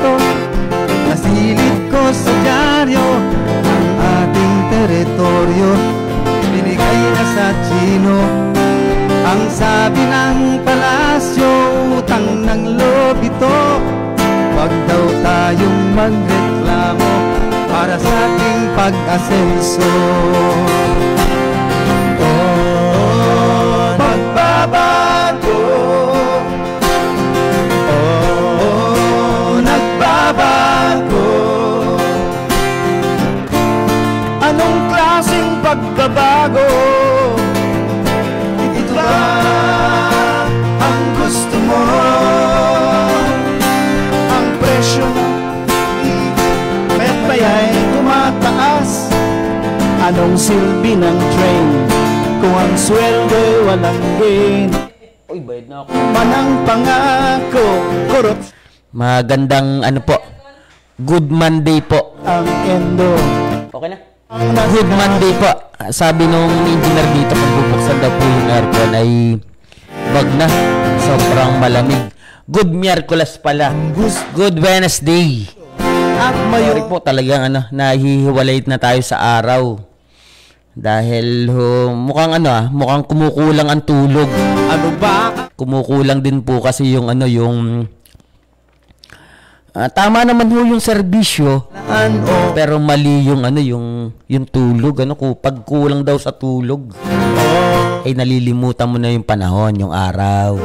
ito. Nasilip ko sa dyaryo ang ating teritoryo. Binigay na sa Chino. Ang sabi ng palasyo, utang ng loob ito. Wag daw tayong magreklamo para sa ating pag-asenso. Oh, nagbabago. Oh, nagbabago. Anong klaseng pagbabago? Ito ba ang gusto mo? Ang presyo ng metay ay tumataas. Anong silbi ng train kung ang sweldo walang gain? Uy, bayad na ako. Manang pangako, corruption Magandang ano po. Good Monday po. ang endo. Okay na? Good Monday po. Sabi nung engineer dito, pagbubuksan daw po yung aircon ay wag na. Sobrang malamig. Good Miyerkules pala. Good Wednesday. At Sorry po, talagang nahihiwalay na tayo sa araw. Dahil mukhang mukhang kumukulang ang tulog. ano ba? Kumukulang din po kasi yung tama naman ho yung serbisyo, Ano? pero mali yung yung tulog. Pag kulang daw sa tulog, ay nalilimutan mo na yung panahon, yung araw.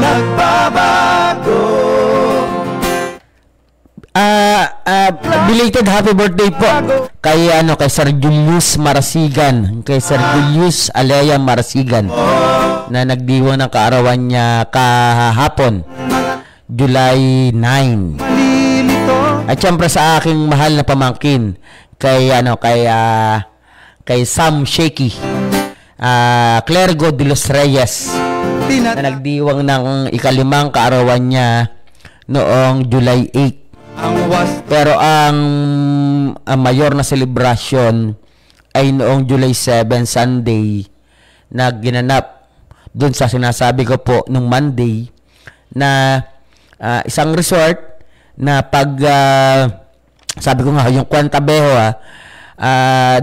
Nagbabago. Belated happy birthday po kay Sir Julius Marasigan, kay Sir Julius Alea Marasigan, na nagdiwang ng kaarawan niya kahapon, July 9. Lilito. At syempre sa aking mahal na pamangkin kay kay Sam Shaky, Clergo de los Reyes, na nagdiwang ng ikalimang kaarawan niya noong July 8. Pero ang mayor na selebrasyon ay noong July 7, Sunday, na ginanap doon sa sinasabi ko po nung Monday, na isang resort na sabi ko nga yung Cuantabejo,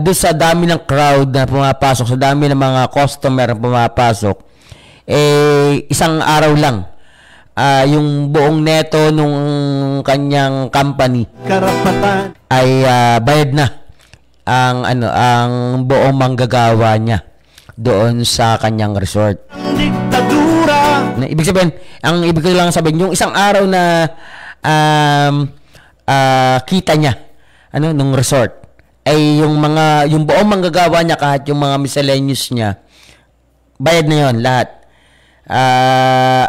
doon sa dami ng crowd na pumapasok, sa dami ng mga customer na pumapasok, isang araw lang yung buong neto nung kanyang company Karapatan. ay bayad na ang buong manggagawa niya doon sa kanyang resort. Diktadura. Ibig sabihin, ang ibig ko lang sabihin, yung isang araw na kita niya nung resort ay yung buong manggagawa niya, kahit yung mga miscellaneous niya, bayad na yon lahat.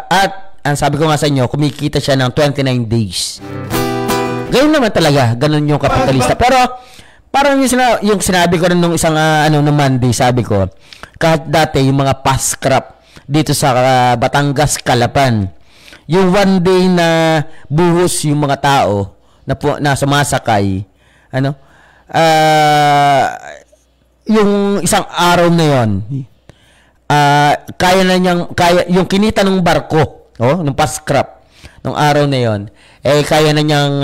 At ang sabi ko nga sa inyo, kumikita siya ng 29 days. Ganun naman talaga, ganun yung kapitalista. Pero parang yung sinabi ko rin nung isang nung Monday, sabi ko, kahit dati yung mga past crop dito sa Batangas, Calapan, yung one day na buhos yung mga tao na sumasakay, yung isang araw na yon, kaya yung kinita ng barko, nung past crop nung araw na yon, kaya na niyang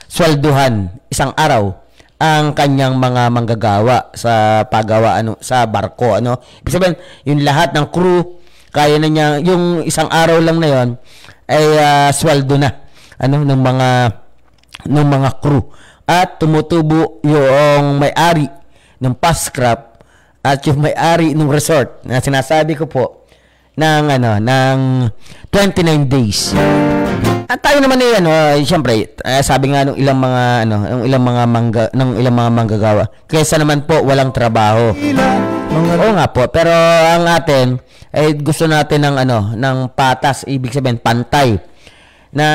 swelduhan isang araw ang kanyang mga manggagawa sa paggawa sa barko. Ibig sabihin, yung lahat ng crew, kaya na niya yung isang araw lang na yon ay sweldo na ng mga crew. At tumutubo yung may-ari ng past crop at yung may-ari ng resort na sinasabi ko po ng 29 days. At tayo naman siyempre, sabi nga nung ilang mga manggagawa, kaysa naman po walang trabaho. Oo nga po, pero ang atin ay gusto natin ng patas, ibig sabihin pantay na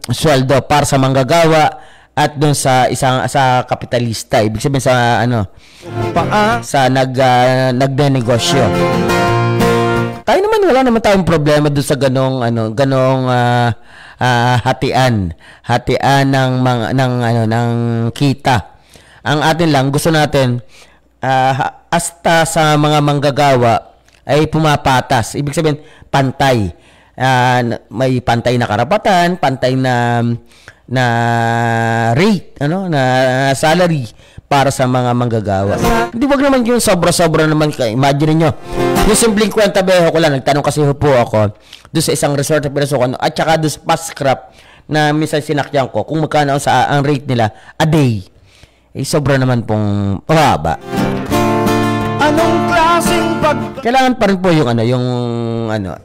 sweldo para sa manggagawa at doon sa kapitalista, ibig sabihin sa nagnenegosyo. Tayo naman, wala naman tayong problema doon sa ganong hatian ng kita. Ang atin lang, gusto natin hasta sa mga manggagawa ay pumapatas, ibig sabihin pantay may pantay na karapatan, pantay na rate, na salary para sa mga manggagawa. Hindi, wag naman yung sobra-sobra naman. Imagine niyo, yung simpleng kwenta beho ko lang, nagtanong kasi po ako doon sa isang resort na pinasukan, at saka doon sa fast scrap na minsan sinakyan ko, kung magkano ang rate nila a day. Sobra naman pong haba. Anong klaseng Kailangan pa rin po yung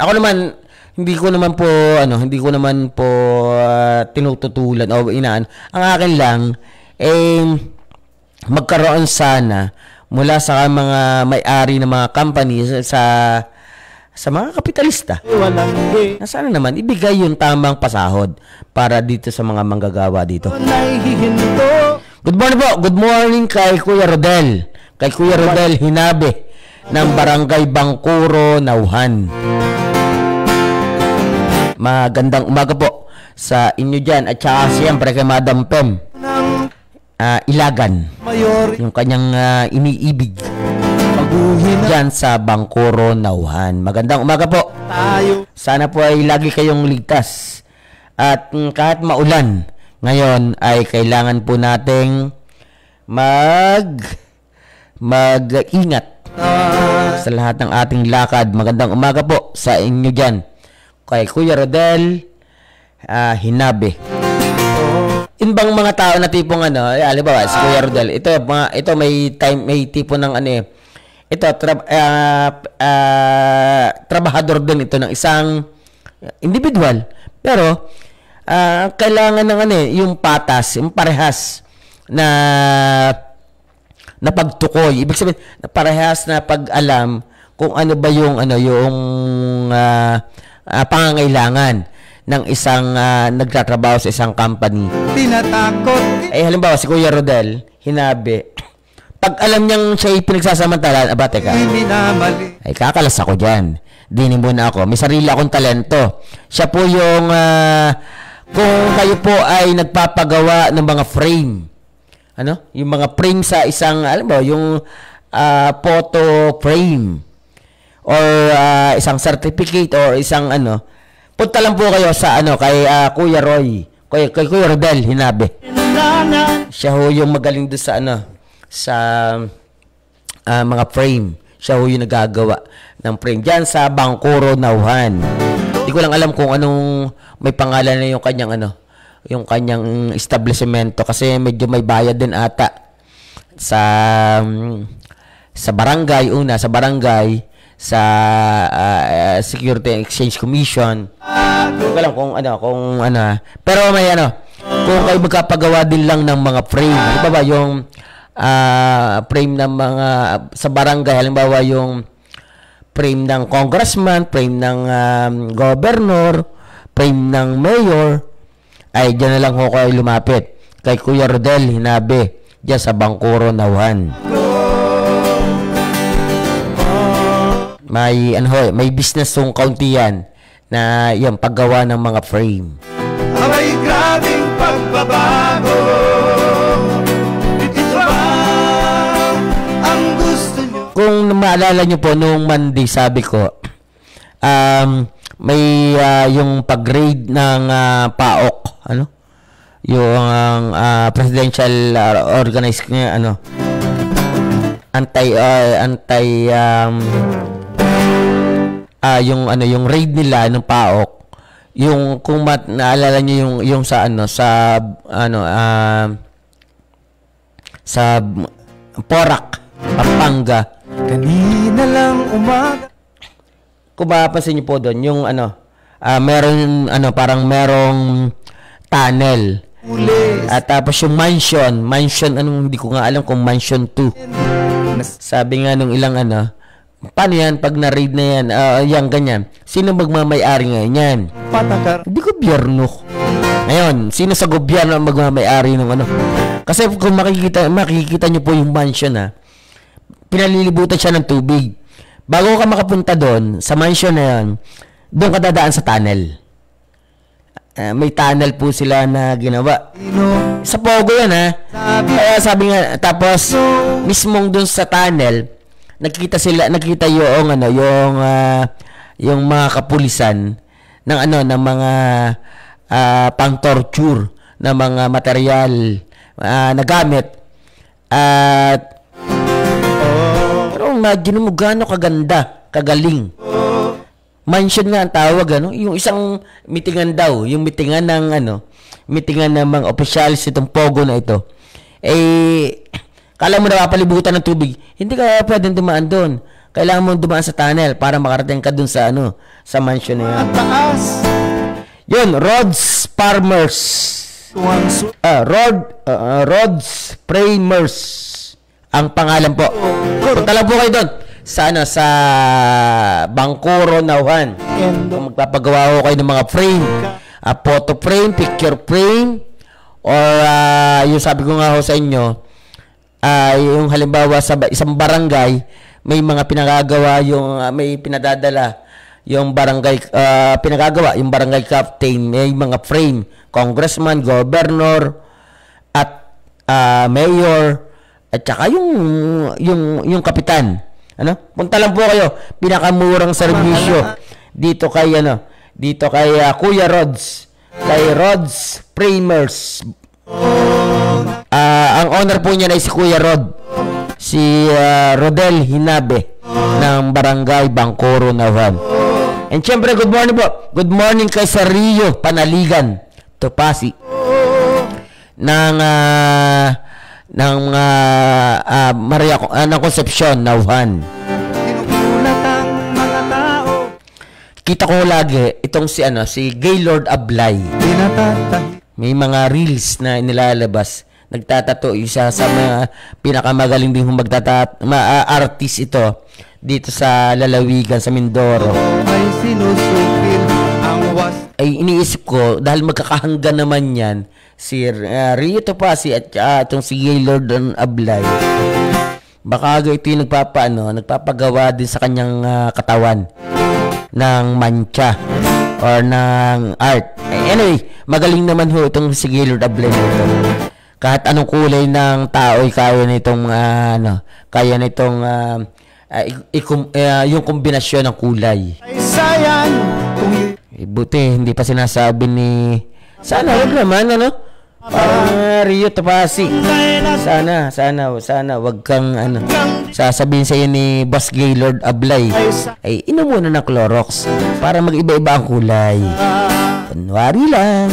Ako naman, hindi ko naman po tinututulan o inaan. Ang akin lang, magkaroon sana mula sa mga may-ari ng mga company sa mga kapitalista. Na sana naman ibigay yung tamang pasahod para dito sa mga manggagawa dito. Good morning po. Good morning kay Kuya Rodel. Kay Kuya Rodel Hinabe ng Barangay Bangkuro, Nauhan. Magandang umaga po sa inyo dyan. At saka siyempre kay Madam Pem Ilagan, yung kanyang iniibig dyan sa Bangkuro, Nauhan. Magandang umaga po. Sana po ay lagi kayong ligtas. At kahit maulan, ngayon ay kailangan po nating mag-ingat sa lahat ng ating lakad. Magandang umaga po sa inyo dyan. Kay Kuya Rodel Hinabe. Inbang mga tao na tipong halimbawa si Kuya Rodel, ito may tipo ng ito trabahador din ito ng isang individual, pero kailangan ng yung patas, yung parehas na pagtukoy. Ibig sabihin, parehas na pag-alam kung ano ba yung pangangailangan ng isang nagtatrabaho sa isang company. Tinatakot. Halimbawa, si Kuya Rodel Hinabe, pag alam niyang siya pinagsasamantalaan, teka, ay kakalas ako dyan. Dinin muna ako. May sarili akong talento. Siya po yung, kung kayo po ay nagpapagawa ng mga frame, yung mga frame sa isang, alam mo, yung photo frame, or isang certificate, or isang punta lang po kayo sa kay Kuya Roy, kay Kuya Rodel Hinabe. Siya ho yung magaling doon sa mga frame. Siya ho yung nagagawa ng frame diyan sa Bangkuro, Nauhan. Hindi ko lang alam kung anong may pangalan na yung kanyang yung kanyang establishmento, kasi medyo may bayad din ata sa barangay, sa Security and Exchange Commission. Hindi ko alam kung pero may kung kayo magkapagawa din lang ng mga frame, halimbawa yung frame ng mga sa barangay, halimbawa yung frame ng congressman, frame ng governor, frame ng mayor, ay dyan na lang ho kayo lumapit kay Kuya Rodel Hinabe dyan sa Bangkuro, Nauhan. May business yung kaunti yan na yung paggawa ng mga frame. May grabing pagbabago. Ito ba ang gusto nyo? Kung maalala nyo po, noong Monday sabi ko, may yung pag-grade ng PAOK, yung presidential organized yung raid nila ng PAOK, yung kung naalala niyo yung sa Porac, Pampanga. Kanina lang umaga. Kung mapapansin niyo po doon yung meron parang tunnel. At tapos yung mansion, hindi ko nga alam kung mansion 2. Sabi nga nung ilang paano yan pag na-raid na yan, yan ganyan. Sino magmamay-ari ngayon yan? Patakar. Hindi gobyerno. Ngayon, sino sa gobyerno ang magmamay-ari ng Kasi kung makikita nyo po yung mansion pinalilibutan siya ng tubig. Bago ka makapunta doon, sa mansion na yan, doon ka dadaan sa tunnel. May tunnel po sila na ginawa. Sa Pogo yan Kaya sabi nga, tapos mismong doon sa tunnel, nakita yung mga kapulisan ng ano ng mga pang-torture na mga material na gamit. At pero imagine mo gaano kaganda, kagaling. Mansion nga ang tawag, ano? Yung isang meetingan daw, yung meetingan ng meetingan ng mga opisyalis itong Pogo na ito. Kala mo napapalibutan ng tubig. Hindi ka pwedeng dumaan doon. Kailangan mo dumaan sa tunnel para makarating ka doon sa sa mansion na yan. Yun, Rhodes Farmers. Rhodes Framers ang pangalan po. Punta lang po kayo doon sa sa Bangkoro, Nauhan. Kung magpapagawa ko kayo ng mga frame, photo frame, picture frame, or yung sabi ko nga ho sa inyo, yung halimbawa sa isang barangay, may mga pinagagawa yung may pinadadala yung barangay pinagagawa yung barangay captain, may mga frame, congressman, governor, at mayor, at saka yung kapitan. Punta lang po kayo, pinakamurang serbisyo dito kay Kuya Rhodes, kay Rhodes Framers. Ang owner po niya ay si Kuya Rod, si Rodel Hinabe ng Barangay Bangkoro, Nauhan. And syempre, good morning po. Good morning kay Sir Rio Panaligan Topasi ng Maria ng Concepcion, Nauhan. Kita ko lagi itong si Gaylord Ablay. May mga reels na nilalabas. Nagtatato, isa sa mga pinakamagaling din artist ito dito sa lalawigan sa Mindoro. Ay iniisip ko, dahil magkakahanggan naman yan si Rio Topasi at itong si Gaylord Ablay, baka ito yung nagpapagawa din sa kanyang katawan ng mancha or ng art. Anyway, magaling naman ho itong si Gaylord Ablay ito. Kahit anong kulay ng tao ay kaya nitong yung kombinasyon ng kulay. Ay sayang buti hindi pa sinasabi ni sana wag naman Rio Topasi. Sana wag kang sasabihin sa iyo ni Boss Gaylord Ablay ay inom muna ng Clorox para mag-iba-iba ang kulay. Kunwari lang.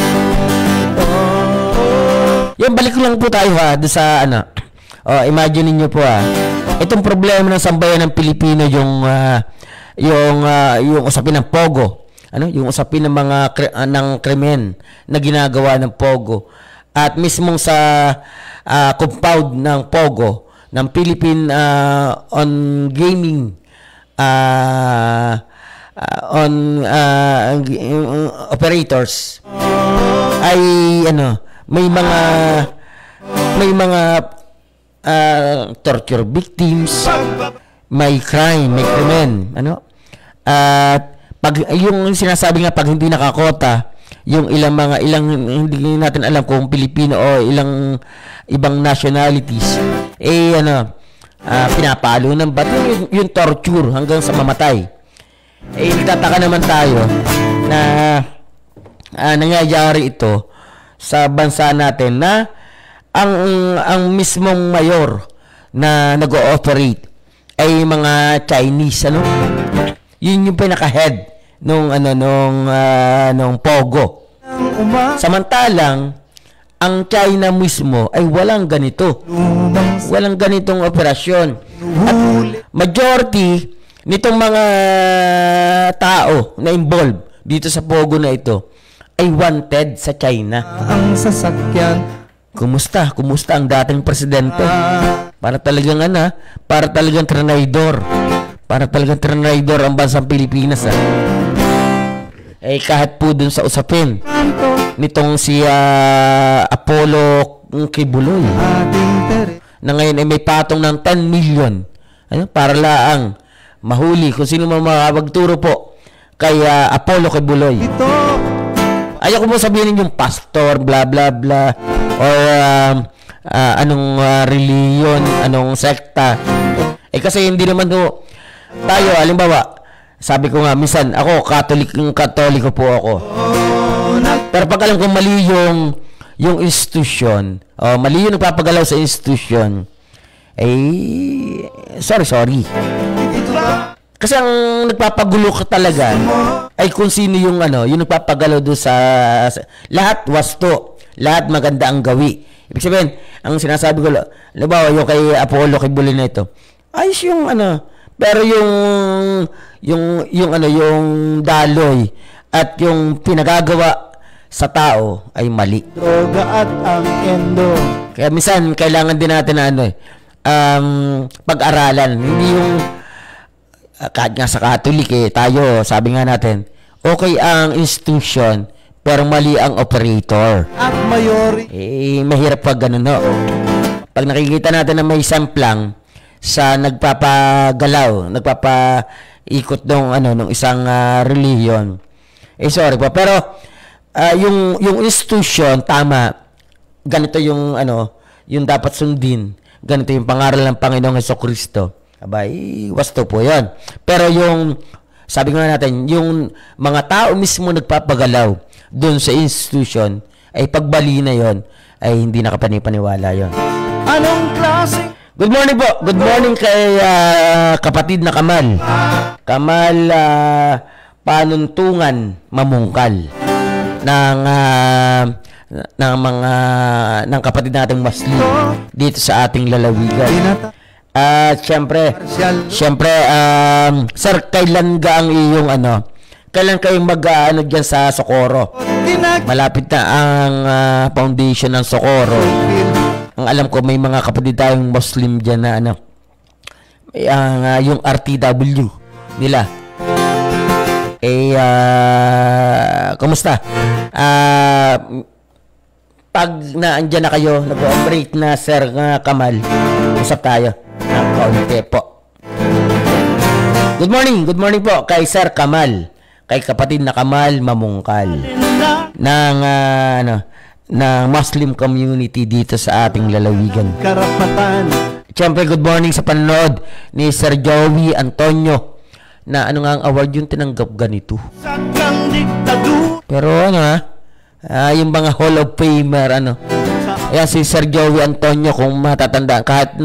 Yung balik lang po tayo doon sa imagine niyo po itong problema ng sambayan ng Pilipino, yung usapin ng Pogo, yung usapin ng mga ng krimen na ginagawa ng Pogo, at mismong sa compound ng Pogo ng Philippine on gaming operators ay may mga torture victims, may crime, may krimen, at pag yung sinasabi nga pag hindi nakakota yung ilang hindi natin alam kung Pilipino o ilang ibang nationalities, pinapalo ng ba't yung torture hanggang sa mamatay. Nagtataka naman tayo na nangyayari ito sa bansa natin na ang mismong mayor na nag-ooperate ay mga Chinese, yun yung pinaka-head nung Pogo. Samantalang ang China mismo ay walang ganitong operasyon. At majority nitong mga tao na involved dito sa Pogo na ito ay wanted sa China. Ang sasakyan. Kumusta ang dating presidente? Para talagang traidor. Para talagang traidor ang bansang Pilipinas. Kahit po dun sa usapin nitong si Apollo Kibuloy na ngayon ay may patong ng 10 million para laang mahuli kung sino magturo po kay Apollo Kibuloy. Ayoko mo sabihin yung pastor, bla bla bla, or anong reliyon, anong sekta. Kasi hindi naman tayo, halimbawa, sabi ko nga, minsan, ako, katoliko po ako. Pero pag alam ko mali yung institution, mali yung nagpapagalaw sa institution, sorry. Kasi ang nagpapagulo ka talaga ay kung sino yung yung nagpapagalaw doon sa lahat wasto, lahat maganda ang gawi. Ibig sabihin, ang sinasabi ko, halimbawa yung kay Apollo Kibuloy na ito, ayos yung pero yung daloy at yung pinagagawa sa tao ay mali. Droga at ang endo. Kaya minsan kailangan din natin pag-aralan, hindi yung kahit nga sa Catholic tayo, sabi nga natin, okay ang institution pero mali ang operator. At mayori. Mahirap pag ganun, no? Pag nakikita natin na may samplang sa nagpapagalaw, nagpapaikot nung isang religion. Sorry po, pero yung institution tama, ganito yung yung dapat sundin. Ganito yung pangaral ng Panginoong Hesukristo. Abay, wasto po 'yan. Pero yung sabi nga natin, yung mga tao mismo nagpapagalaw doon sa institution, ay pagbali na 'yon, ay hindi nakapaniwala 'yon. Anong klase? Good morning po. Good morning kay kapatid na Kamal. Kamal Panuntungan Mamungkal ng kapatid nating Muslim dito sa ating lalawigan. At syempre, sir, kailan ga ang iyong kailan kayo diyan sa Socorro? Malapit na ang foundation ng Socorro. Ang alam ko, may mga kapatid tayong Muslim dyan na yung RTW nila. Kumusta? Pag naandyan na kayo, nag-operate na, Sir Kamal, usap tayo ng kaunti po. Good morning po kay Sir Kamal, kay kapatid na Kamal Mamungkal ng Muslim community dito sa ating lalawigan. Karapatan. Siyempre, good morning sa panonood ni Sir Joey Antonio na nga ang award yung tinanggap ganito. Sakang diktadura. Pero yung mga Hall of Famer, ayan si Sir Joey Antonio, kung matatandaan, kahit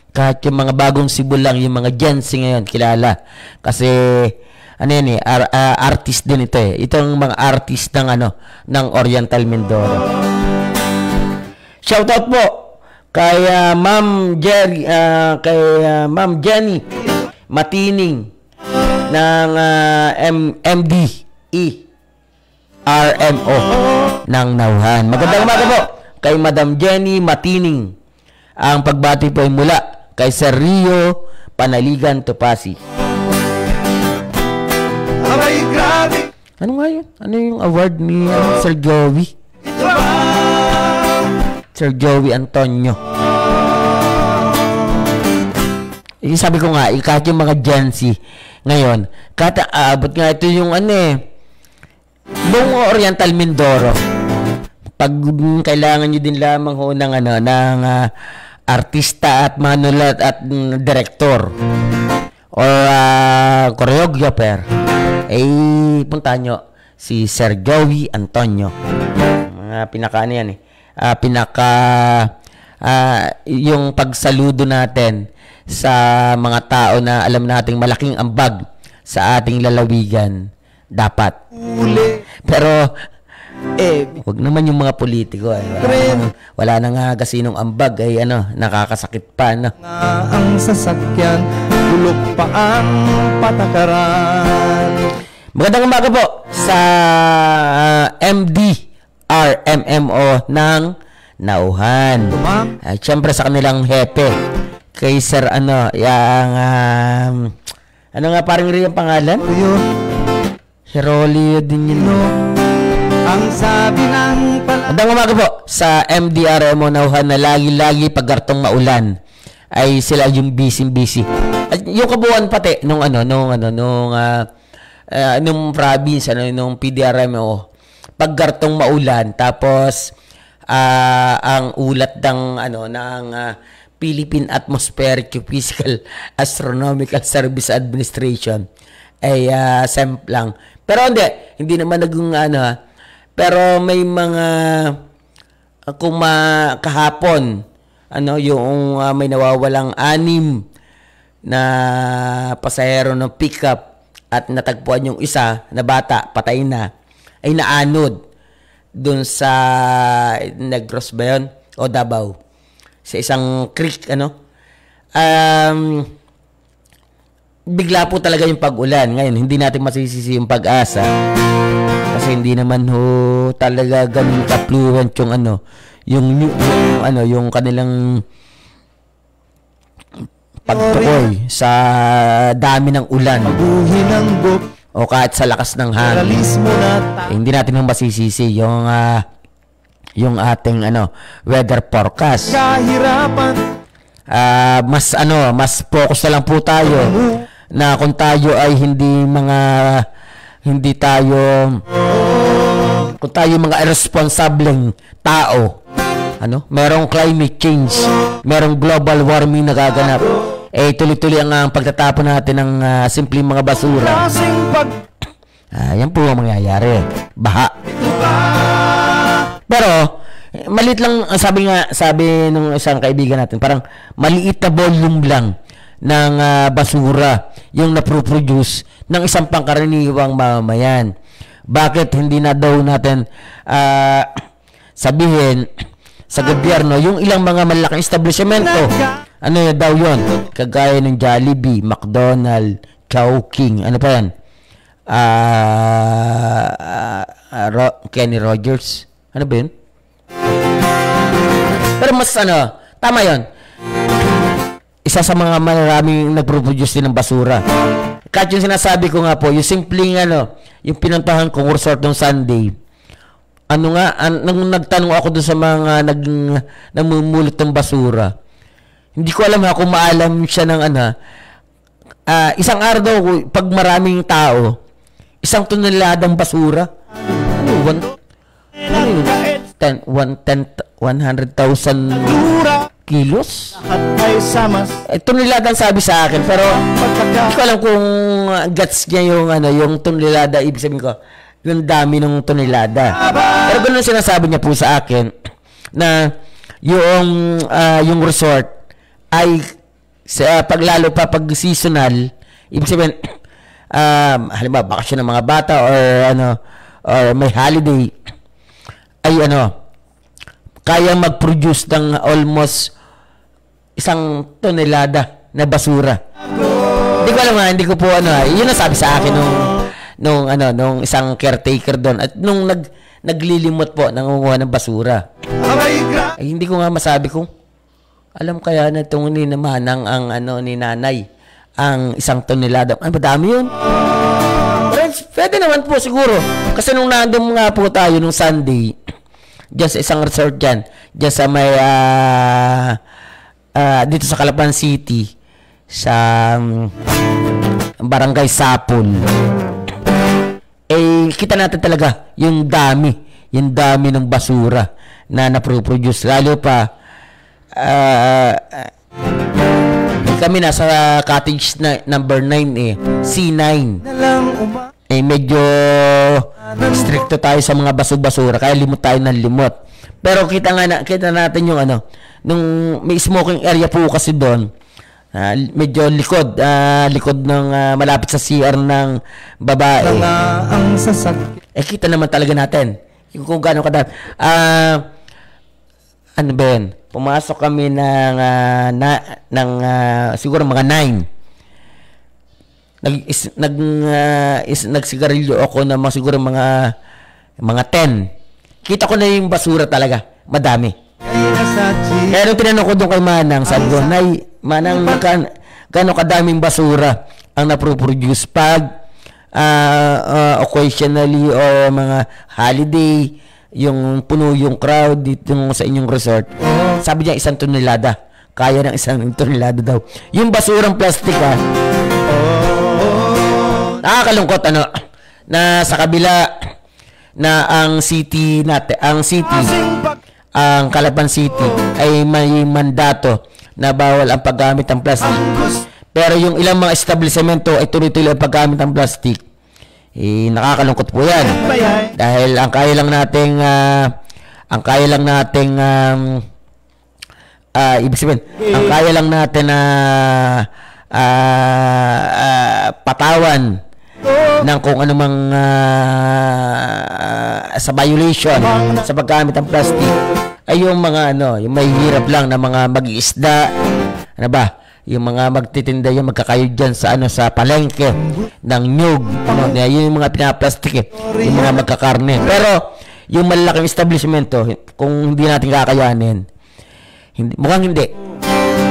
kahit yung mga bagong sibulang, yung mga Gen Z ngayon, kilala. Kasi, artist din ito Itong mga artist ng Oriental Mindoro. Shoutout po kay Ma'am Jenny Matining ng MDE RMO ng Nauhan. Magandang umaga po kay Madam Jenny Matining. Ang pagbati po ay mula kay Sir Rio Panaligan Topasi. Abay, grabe. Ano nga yun? Ano yung award ni Sir Joey? Ito ba? Sir Joey Antonio. Sabi ko nga, kahit yung mga Gen Z ngayon, kahit aabot nga ito yung buong Oriental Mindoro. Pag kailangan nyo din lamang ng artista at manulat at director or choreographer, punta nyo si Sir Joey Antonio. Mga yung pagsaludo natin sa mga tao na alam nating malaking ambag sa ating lalawigan, dapat. Pero wag naman yung mga politiko wala na nga kasinong ambag nakakasakit pa Ang sasakyan, bulok pa ang patakaran. Magandang umaga po sa MD RMMO ng Nauhan. At syempre sa kanilang hepe, kay Sir parang rin ang pangalan? Si Rolly din yun. Ang sabi ng Magandang umaga po sa MDRMO Nauhan na lagi-lagi paggartong maulan ay sila yung busy. At yung kabuuan pati nung province, nung PDRMO, paggartong maulan, tapos ang ulat ng Philippine Atmospheric Physical Astronomical Service Administration ay SEMP lang. Pero hindi naman naging pero may mga kung kahapon yung may nawawalang 6 na pasahero ng pickup at natagpuan yung isa na bata, patay na, ay naanod dun sa Negros ba yun? O Davao. Sa isang creek, bigla po talaga yung pag-ulan. Ngayon, hindi natin masisisi yung Pag-asa. Kasi hindi naman talaga ganun ka-fluent yung kanilang pagtukoy sa dami ng ulan. O kahit sa lakas ng hangin. Hindi natin masisisi yung ating weather forecast. Mas focus na lang po tayo na kung tayo ay kung tayo mga irresponsibleng tao, merong climate change, merong global warming na gaganap, tuloy-tuloy ang pagtatapon natin ng simpleng mga basura. Yan po ang mangyayari. Baha. Pero maliit lang, sabi nung isang kaibigan natin, parang maliit na volume lang ng basura yung naproproduce ng isang pangkaraniwang mamamayan. Bakit hindi na daw natin sabihin sa gobyerno yung ilang mga malaking establishmento, daw yun, kagaya ng Jollibee, McDonald's, Chowking, pa yan, Kenny Rogers, ba yun? Pero mas tama yun. Isa sa mga maraming nagproduce din ng basura. Kahit yung sinasabi ko nga po, yung simpleng yung pinuntahan kong resort ng Sunday, nung nagtanong ako dun sa mga namumulot ng basura, hindi ko alam kung maalam siya ng isang araw daw, pag maraming tao, 1 toneladang basura. 100,000 kilos? Tonelada ang sabi sa akin, pero hindi ko alam kung gets niya yung tonelada. Ibig sabihin ko, yung dami ng tonelada. Pero ganun sinasabi niya po sa akin na yung resort ay paglalo pa pag seasonal, ibig sabihin halimbawa bakasyon ng mga bata or may holiday, ay kaya mag-produce ng almost 1 tonelada na basura. Hindi ko alam hindi ko po yun ang sabi sa akin nung isang caretaker doon at nung naglilimot po nangunguha ng basura. Ay, hindi ko nga masabi kung alam kaya na itong ninamanang ni nanay ang 1 tonelada. Ay, madami yun. Pwede naman po siguro. Kasi nung nandun nga po tayo nung Sunday, dyan sa isang resort dyan sa may dito sa Calapan City, sa Barangay Sapul, kita natin talaga yung dami ng basura na naproproduce. Lalo pa kami nasa cottage number 9 C9. Medyo stricto tayo sa mga basura kaya limot tayo ng limot. Pero kita natin yung nung may smoking area po kasi doon, medyo likod ng malapit sa CR ng babae. Kita naman talaga natin kung gaano kadami. Ba yun? Pumasok kami ng siguro mga 9. Nagsigarilyo ako na siguro mga 10. Kita ko na yung basura talaga. Madami. Kaya nung tinanong ko doon kay Manang, sabi ko, Nay, Manang, gano'ng kadaming basura ang naproproduce pag occasionally or mga holiday, yung puno yung crowd dito sa inyong resort. Sabi niya 1 tonelada. Kaya ng 1 tonelada daw. Yung basurang plastic nakakalungkot na sa kabila na ang Calapan City ay may mandato na bawal ang paggamit ng plastic. Pero yung ilang mga establishmento ay tuloy-tuloy ang paggamit ng plastic. Nakakalungkot po yan. Dahil ang kaya lang nating ibig sabihin, ang kaya lang natin na patawan ng kung anumang sa violation sa paggamit ng plastic ay yung mga yung may hirap lang na mga mag-iisda, yung mga magtitinda, yung magkakayod dyan sa sa palengke ng nyug, yun yung mga pinaplastic yung mga magkakarne. Pero yung malalaking establishmento, kung hindi natin kakayanin, mukhang hindi.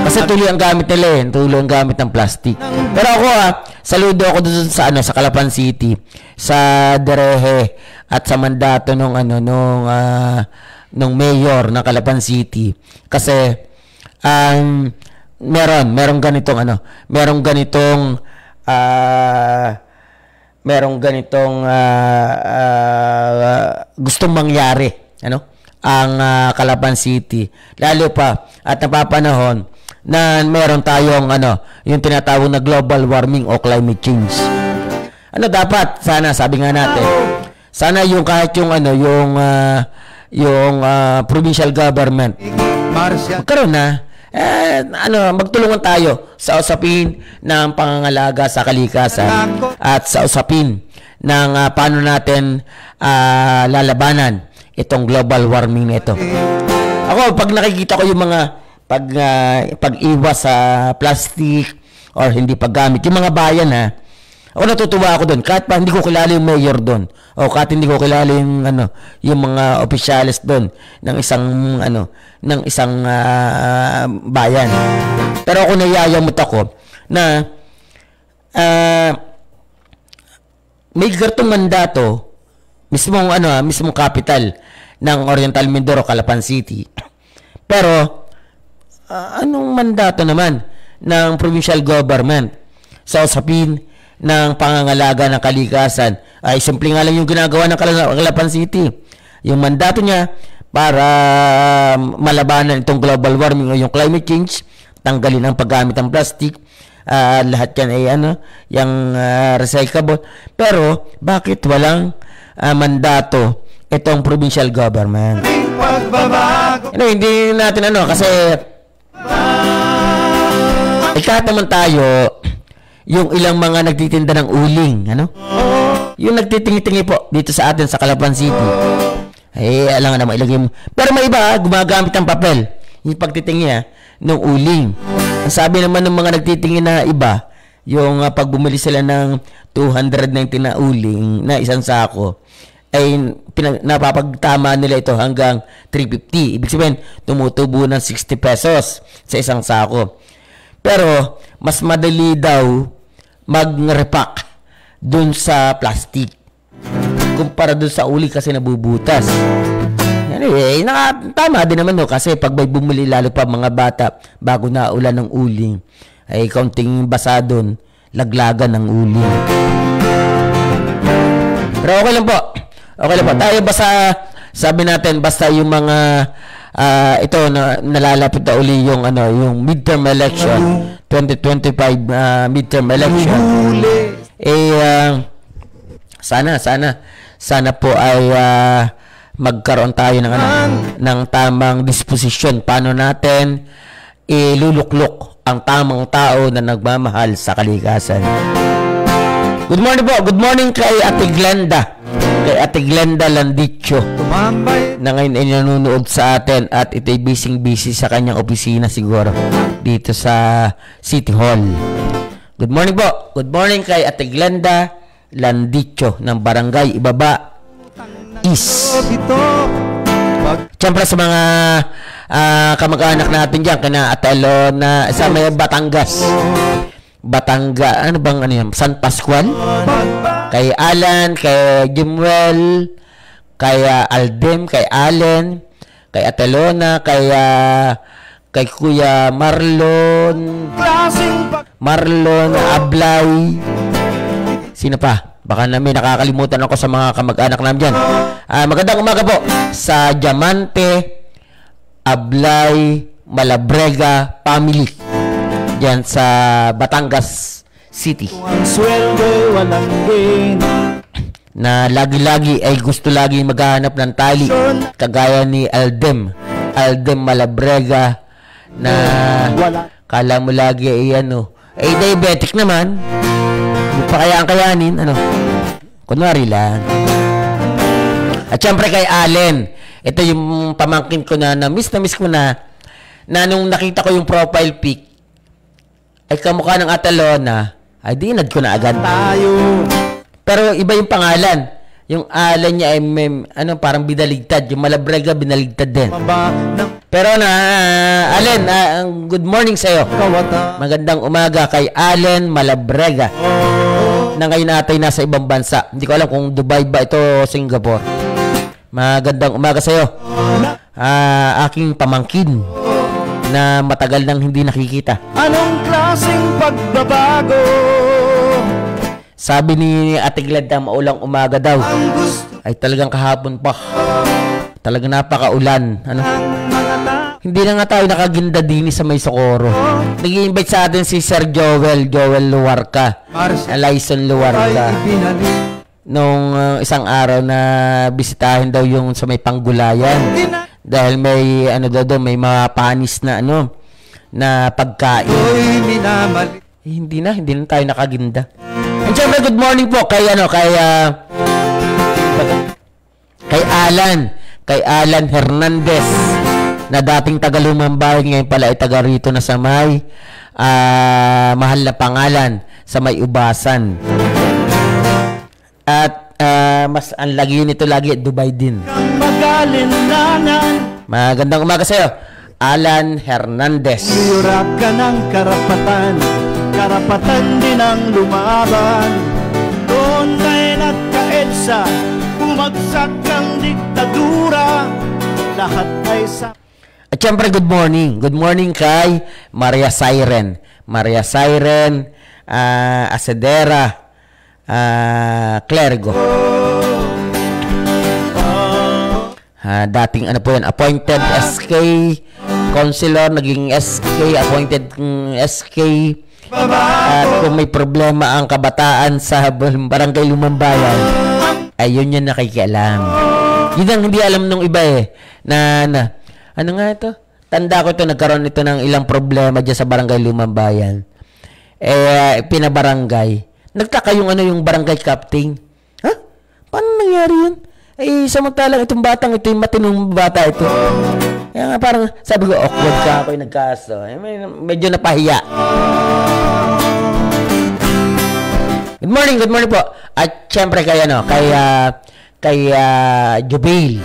Kasi tuloy ang gamit nila tuloy ang gamit ng plastic. Pero ako saludo ako doon sa sa Calapan City, sa Dereje at sa mandato nung mayor ng Calapan City. Kasi merong ganitong gustong mangyari ang Calapan City, lalo pa at napapanahon na meron tayong yung tinatawag na global warming o climate change. Dapat sana, sabi nga natin, sana yung kahit yung provincial government magkaroon magtulungan tayo sa usapin ng pangangalaga sa kalikasan at sa usapin ng paano natin lalabanan itong global warming na ito. Ako, pag nakikita ko yung mga pag-iwas sa plastic or hindi paggamit, yung mga bayan ako natutuwa ako doon. Kahit pa hindi ko kilala yung mayor doon o kahit hindi ko kilala yung yung mga opisyalis doon ng isang bayan. Pero ako nayayamot ako na may gartong mandato mismong capital ng Oriental Mindoro, Calapan City. Pero anong mandato naman ng provincial government sa usapin ng pangangalaga ng kalikasan? Ay simple nga lang yung ginagawa ng Calapan City. Yung mandato niya para malabanan itong global warming o yung climate change, tanggalin ang paggamit ng plastic, lahat yan ay yung recyclable. Pero bakit walang mandato itong provincial government? Hindi natin kasi kahit naman tayo yung ilang mga nagtitinda ng uling, yung nagtitingi-tingi po dito sa atin sa Calapan City, alam nga naman ilagay mo. Pero may iba gumagamit ng papel yung pagtitingi ng uling. Ang sabi naman ng mga nagtitingi na iba, yung pag bumili sila ng 290 na uling na isang sako, ay napapagtama nila ito hanggang 350. Ibig sabihin, tumutubo ng 60 pesos sa isang sako. Pero mas madali daw mag-repack dun sa plastic kumpara dun sa uli kasi nabubutas. Anyway, tama din naman kasi pag may bumili, lalo pa mga bata, bago na ulan ng uling, ay kaunting basa dun, laglagan ng uling. Pero okay lang po. Tayo sabi natin, basta yung mga ito nalalapit na uli yung midterm election, 2025 midterm election. Sana po ay magkaroon tayo ng tamang disposisyon paano natin iluluklok ang tamang tao na nagmamahal sa kalikasan. Good morning po. Good morning kay Ate Glenda. Kay Ate Glenda Landicho na ngayon ay nanonood sa atin at ito'y busy sa kanyang opisina siguro dito sa City Hall. Good morning po. Good morning kay Ate Glenda Landicho ng Barangay Ibaba East. Siyempre sa mga kamag-anak natin dyan, kina Ate Alona sa may Batangas. San Pascual, kay Alan, kay Jimwell, kay Aldem, kay Allen, kay Atelona, kay Kuya Marlon Ablay. Sino pa? Baka may nakakalimutan ako sa mga kamag-anak namin dyan. Magandang umaga po sa Diamante Ablay Malabrega family. diyan sa Batangas City. Ang sweldo walang gain. Na lagi-lagi ay gusto lagi maghahanap ng tali, kagaya ni Aldem Malabrega, na kala mo lagi ay diabetic naman, hindi pa kaya ang kayanin, kunwari lang. At syempre kay Allen, ito yung pamangkin ko na miss ko na nung nakita ko yung profile pic ay kamukha ng Atalona, ay dinad ko na agad Tayo. pero iba yung pangalan. Yung Allen niya ay parang binaligtad. Yung Malabrega binaligtad din. Pero Allen, good morning sa'yo. Magandang umaga kay Allen Malabrega. Na ngayon atay nasa ibang bansa. Hindi ko alam kung Dubai ba ito o Singapore. Magandang umaga sa'yo. Aking pamangkin na matagal nang hindi nakikita. Anong klaseng pagbabago? Sabi ni Ate Glad na maulang umaga daw. Ay talagang kahapon pa. Talagang napakaulan. Hindi na nga tayo nakaginda din sa May Socorro. Nag-i-invite sa atin si Sir Joel Luarca. Lyson Luarca. Nung isang araw na bisitahin daw yung sa May Panggulayan. Dahil may may mga panis na na pagkain. Hindi na tayo nakaginda. And syempre, good morning po kay Alan Hernandez na dating taga Lumambay, ngayon pala ay taga rito na sa may mahal na pangalan sa may Ubasan. At mas ang lagi nito lagi Dubai din. Magandang umaga sa iyo, Alan Hernandez. Iyurap ka ng karapatan din ang lumaban. Doon kay nagkaedsa, bumagsak ang diktadura. Lahat ay sa... At syempre, good morning. Good morning kay Maria Siren. Asedera Clergo. Dating po yan, appointed SK Councilor, naging SK, appointed SK. At kung may problema ang kabataan sa barangay Lumambayan, ay yun yung nakikialam. Yun ang hindi alam nung iba na ano nga ito? Tanda ko ito, nagkaroon ito ng ilang problema dyan sa barangay Lumambayan. Pinabarangay. Nagtaka yung barangay captain. Ha? Paano nangyari yun? Samantalang itong batang ito, yung matinong bata ito. Kaya nga parang sabi ko, awkward ka ako yung nagkaso. Medyo napahiya. Good morning po. At syempre kay Jubil.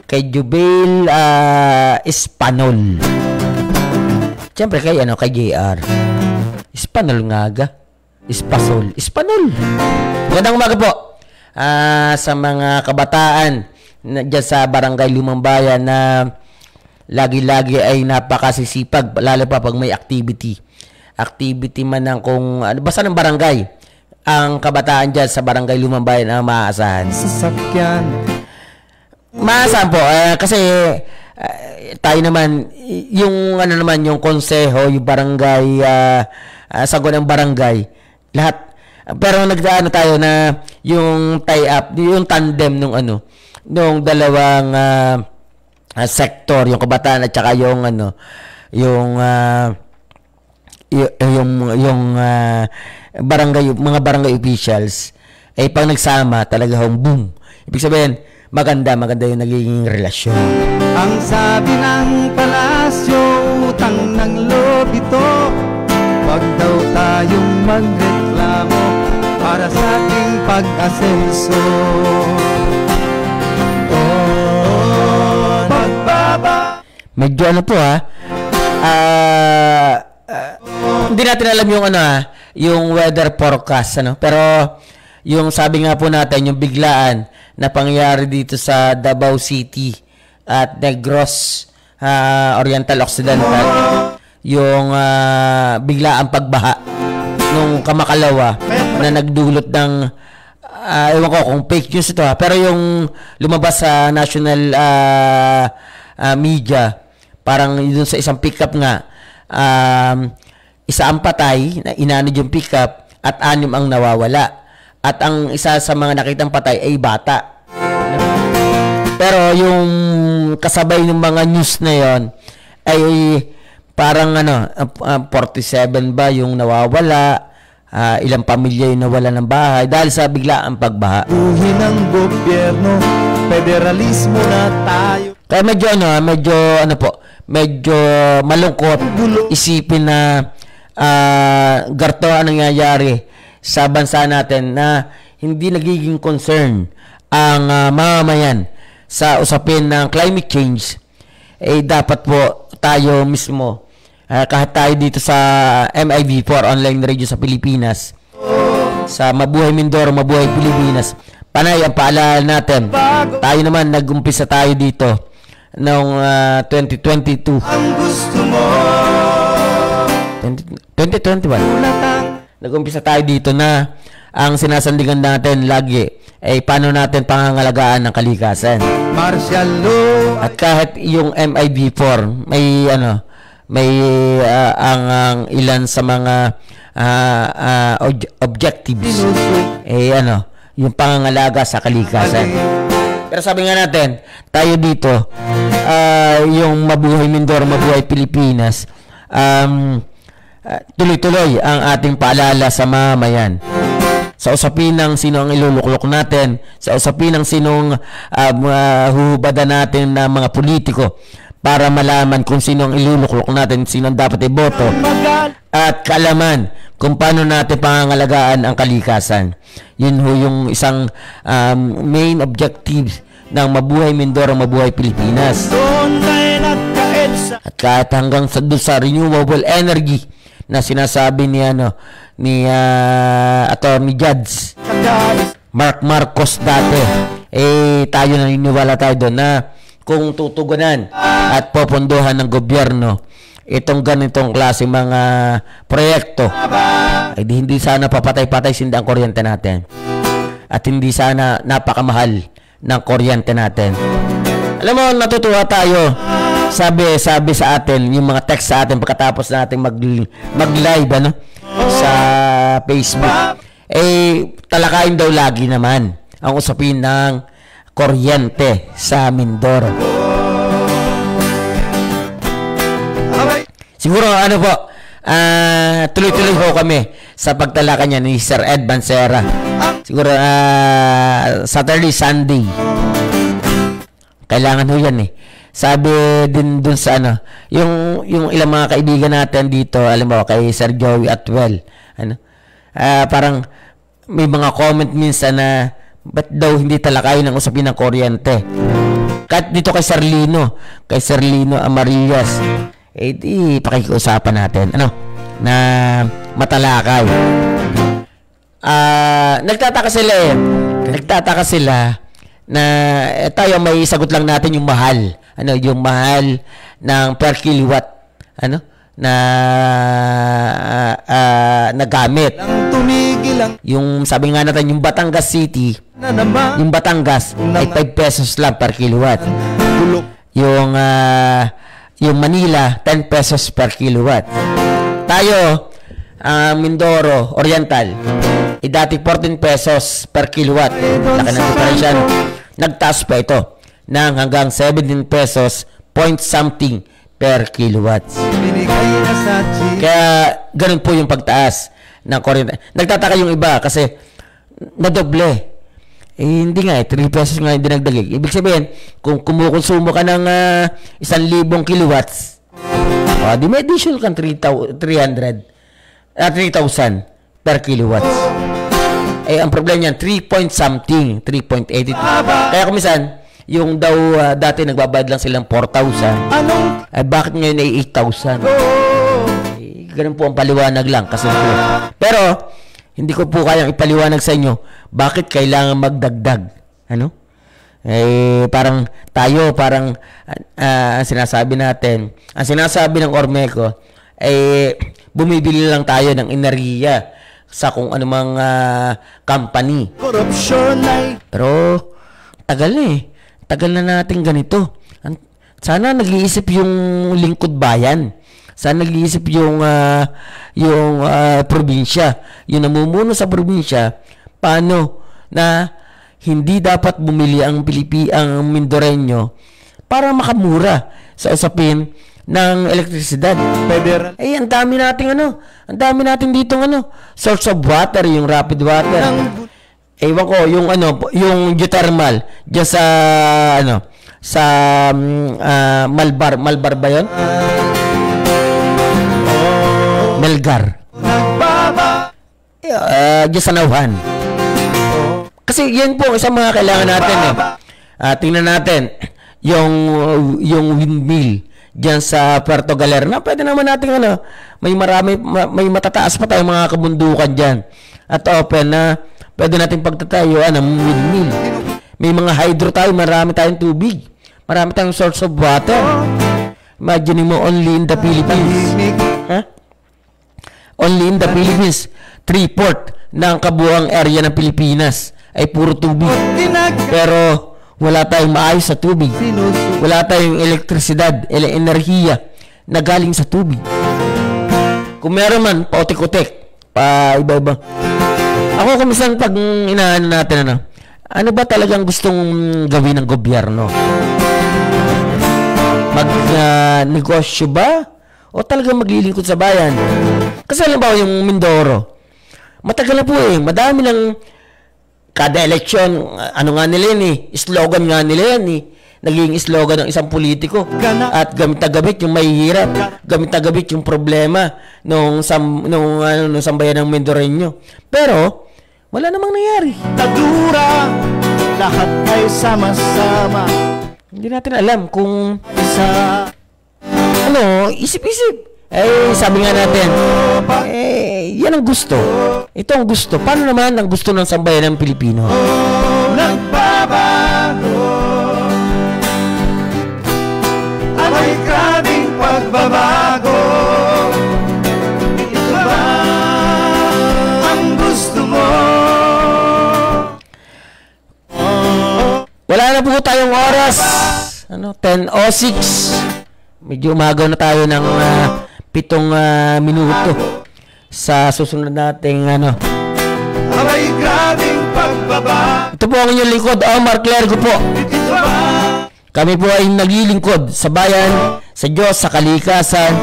Kay Jubil Espanol. Syempre kay JR. Espanol nga aga. Espanol. Magandang umaga po. Sa mga kabataan dyan sa barangay Lumambayan na lagi-lagi ay napakasisipag, lalo pa pag may activity man ng basta ng barangay, ang kabataan dyan sa barangay Lumambayan ang maaasahan. Sasakyan. Maasahan po, kasi tayo naman, yung yung konseho, yung barangay, sagot ng barangay, lahat. Pero tayo na yung tie-up, yung tandem nung dalawang sektor, yung kabataan at saka yung barangay, mga barangay officials, pag nagsama talaga boom. Ibig sabihin, maganda yung nagiging relasyon. Ang sabi ng palasyo, utang ng lobito, wag daw tayong magreklamo para sa ating pag-asenso. Medyo po hindi natin alam yung weather forecast pero yung sabi nga po natin, yung biglaan na pangyayari dito sa Davao City at Negros Oriental Occidental, yung biglaang pagbaha nung Kamakalawa na nagdulot ng ewan ko kung fake news ito pero yung lumabas sa national media, parang yun sa isang pickup nga, isa ang patay, na inanod yung pickup, at 6 ang nawawala. At ang isa sa mga nakitang patay ay bata. Pero yung kasabay ng mga news na yon ay parang 47 ba yung nawawala, ilang pamilya yung nawala ng bahay dahil sa biglaang pagbaha. Buhin ng gobyerno, federalismo na tayo. Kaya medyo malungkot isipin na garto ang nangyayari sa bansa natin na hindi nagiging concern ang mamamayan sa usapin ng climate change. Dapat po tayo mismo, kahit tayo dito sa MIB4 online radio sa Pilipinas, sa Mabuhay Mindoro, Mabuhay Pilipinas, panay ang paalala natin. Tayo naman, nag-umpisa tayo dito noong 2022. Ang gusto mo 2021. Nag-umpisa tayo dito na ang sinasandigan natin lagi ay paano natin pangangalagaan ng kalikasan. martial law. At kahit yung MIB4 may ang ilan sa mga objectives yung pangangalaga sa kalikasan. Pero sabi nga natin, tayo dito yung Mabuhay Mindoro, Mabuhay Pilipinas, tuloy-tuloy ang ating paalala sa mamayan. Sa usapin ng sino ang iluluklok natin, sa usapin ng sinong huhubada natin na mga politiko para malaman kung sino ang iluluklok natin, sino ang dapat iboto, at kaalaman kung paano natin pangangalagaan ang kalikasan. Yun ho yung isang main objective ng Mabuhay Mindoro, Mabuhay Pilipinas. At kahit hanggang sa renewable energy na sinasabi ni Attorney Judge Mark Marcos dati, tayo naniniwala tayo doon na kung tutugunan at popondohan ng gobyerno itong ganitong klase mga proyekto, ay hindi sana papatay-patay sinda ang kuryente natin at hindi sana napakamahal ng kuryente natin. Alam mo, natutuwa tayo. Sabi sa atin, yung mga text sa atin pagkatapos natin mag-live sa Facebook. Talakayin daw lagi naman ang usapin ng kuryente sa Mindoro. Siguro tuloy-tuloy ho kami sa pagtalaka niya ni Sir Ed Bansera. Siguro Saturday, Sunday. Kailangan ho yan Sabi din dun sa yung ilang mga kaibigan natin dito, alam mo, kay Sir Joey Atwell, parang may mga comment minsan na ba't daw hindi talakayin ang usapin ng kuryente. Kahit dito kay Sir Lino Amarias, di pakikiusapan natin na matalakay. Nagtataka sila na tayo may sagot lang natin yung mahal. Yung mahal ng per kilowatt na gamit. Yung sabi nga natin, yung Batangas City, yung Batangas ay 5 pesos lang per kilowatt. Yung Manila, 10 pesos per kilowatt. Tayo, Mindoro, Oriental, dati 14 pesos per kilowatt. Laki ng diferensya. Nagtaas pa ito ng hanggang 17 pesos point something per kilowatt. Kaya ganun po yung pagtaas ng kuryente. Nagtataka yung iba kasi nadoble. Hindi nga 3 pesos nga yung dinagdag. Ibig sabihin, kung kumukonsumo ka ng 1,000 kilowatts, di may additional kang 3,000 per kilowatts. Ang problema niyan, 3 point something, 3.82. Kaya kumisan, yung daw dati nagbabayad lang silang 4,000, bakit ngayon ay 8,000? Ganun po ang paliwanag lang. Pero, hindi ko po kayang ipaliwanag sa inyo bakit kailangan magdagdag. Parang sinasabi natin, ang sinasabi ng Ormeco, bumibili lang tayo ng enerhiya sa kung anumang company. Pero tagal Tagal na natin ganito. Sana nag-iisip yung lingkod bayan Saan nag-iisip yung probinsya, yung namumuno sa probinsya, paano na hindi dapat bumili ang Mindoreño para makamura sa usapin ng elektrisidad. Federal. Ang dami natin dito source of water, yung rapid water. Ewan ko, yung geothermal diyan sa Malbar ba 'yon? Melgar. Diyan sa Nauhan. Kasi yan po isang mga kailangan natin tingnan natin yung windmill diyan sa Puerto Galera. Pwede naman natin may matataas pa tayong mga kabundukan diyan. At open na pwede natin pagtatayuan ng windmill. May mga hydro tayo, marami tayong tubig. Marami tayong source of water. Imagine mo, only in the Philippines. Only in the Philippines, 3/4 ng kabuuang area ng Pilipinas ay puro tubig. Pero wala tayong maayos sa tubig. Wala tayong elektrisidad, enerhiya na galing sa tubig. Kung meron man, pautik-utik, pa iba-iba. Ako kumisan pag inaano natin, ano ba talagang gustong gawin ng gobyerno? Mag-negosyo ba? O talagang maglilingkod sa bayan? Kasi halimbawa yung Mindoro, matagal na po madami lang kada eleksyon, slogan nga nila yan naging slogan ng isang politiko. At gamit-gamit yung mahihirap, gamit-gamit yung problema nung sambayan ng Mindoreño. Pero wala namang nangyari. Tadura, lahat ay sama-sama. Hindi natin alam kung isip-isip. Sabi nga natin, yan ang gusto. Ito ang gusto. Paano naman ang gusto ng sambayan ng Pilipino? Nagbabago, may grabing pagbabago. Ito ba ang gusto mo? Wala na po tayong oras. 10:06. Medyo umagaw na tayo ng 7 minuto sa susunod nating May grabing pagbabago. Ito po ang inyong lingkod, Omar Clergo po. Ito ba? Kami po ay naglilingkod sa bayan, sa Diyos, sa kalikasan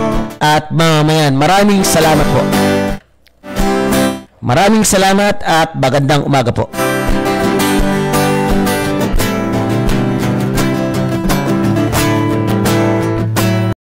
at mamamayan. Maraming salamat po. Maraming salamat at magandang umaga po.